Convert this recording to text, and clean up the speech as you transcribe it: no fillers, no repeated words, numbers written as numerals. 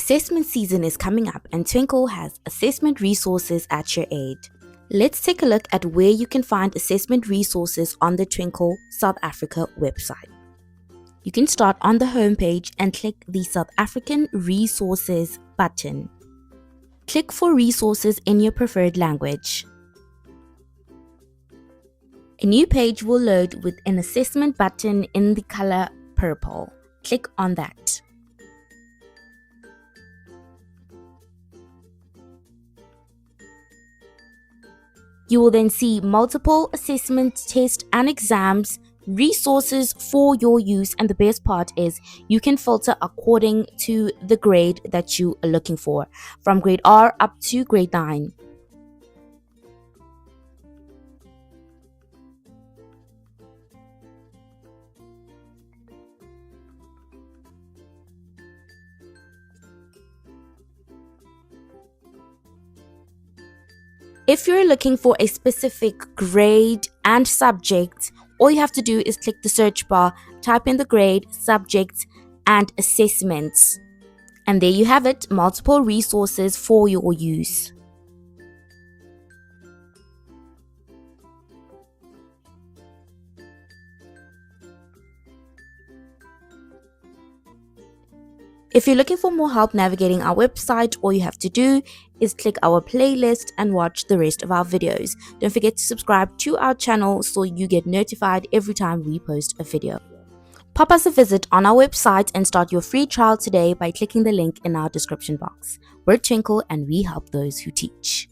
Assessment season is coming up and Twinkl has assessment resources at your aid. Let's take a look at where you can find assessment resources on the Twinkl South Africa website. You can start on the homepage and click the South African Resources button. Click for resources in your preferred language. A new page will load with an assessment button in the color purple. Click on that. You will then see multiple assessment tests and exams, resources for your use, and the best part is you can filter according to the grade that you are looking for, from grade R up to grade 9. If you're looking for a specific grade and subject, all you have to do is click the search bar, type in the grade, subject, and assessments. And there you have it, multiple resources for your use. If you're looking for more help navigating our website, all you have to do is click our playlist and watch the rest of our videos. Don't forget to subscribe to our channel so you get notified every time we post a video. Pop us a visit on our website and start your free trial today by clicking the link in our description box. We're Twinkl and we help those who teach.